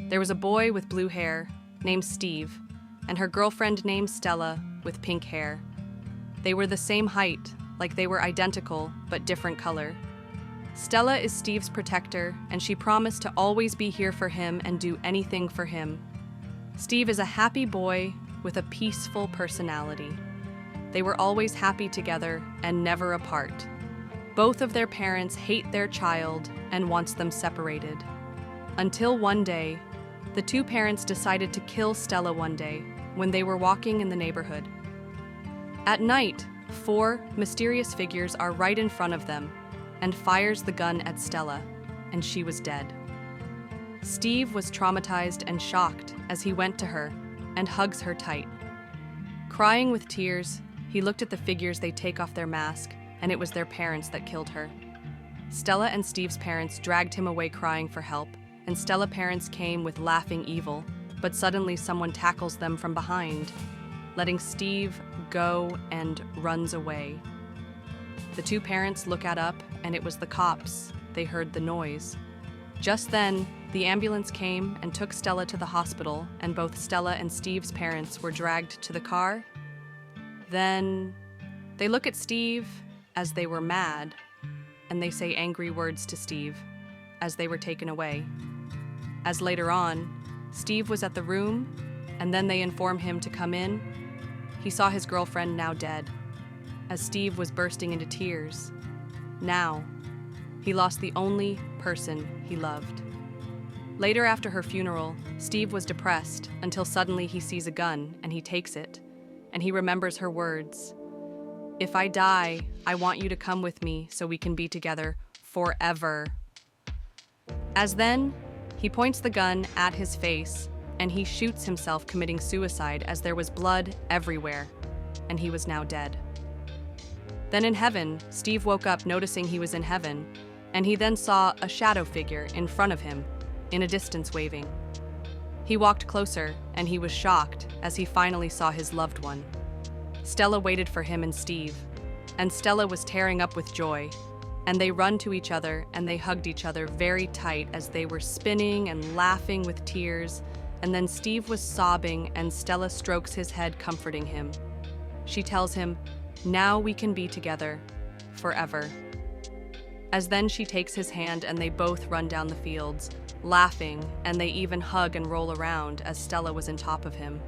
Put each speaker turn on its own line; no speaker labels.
There was a boy with blue hair named Steve, and her girlfriend named Stella with pink hair. They were the same height, like they were identical but different color. Stella is Steve's protector, and she promised to always be here for him and do anything for him. Steve is a happy boy with a peaceful personality. They were always happy together and never apart. Both of their parents hate their child and wants them separated. Until one day, the two parents decided to kill Stella one day when they were walking in the neighborhood. At night, 4 mysterious figures are right in front of them and fires the gun at Stella, and she was dead. Steve was traumatized and shocked as he went to her and hugs her tight. Crying with tears, he looked at the figures they take off their mask, and it was their parents that killed her. Stella and Steve's parents dragged him away crying for help, and Stella's parents came with laughing evil, but suddenly someone tackles them from behind, letting Steve go and runs away. The two parents look up, and it was the cops. They heard the noise. Just then, the ambulance came and took Stella to the hospital, and both Stella and Steve's parents were dragged to the car. Then, they look at Steve as they were mad, and they say angry words to Steve as they were taken away. As later on, Steve was at the room, and then they inform him to come in. He saw his girlfriend now dead, as Steve was bursting into tears. Now, he lost the only person he loved. Later after her funeral, Steve was depressed until suddenly he sees a gun and he takes it, and he remembers her words. "If I die, I want you to come with me so we can be together forever." As then, he points the gun at his face and he shoots himself, committing suicide as there was blood everywhere, and he was now dead. Then in heaven, Steve woke up noticing he was in heaven, and he then saw a shadow figure in front of him, in a distance waving. He walked closer, and he was shocked as he finally saw his loved one. Stella waited for him and Steve, and Stella was tearing up with joy, and they run to each other and they hugged each other very tight as they were spinning and laughing with tears, and then Steve was sobbing and Stella strokes his head, comforting him. She tells him, "Now we can be together forever." As then she takes his hand and they both run down the fields, laughing, and they even hug and roll around as Stella was on top of him.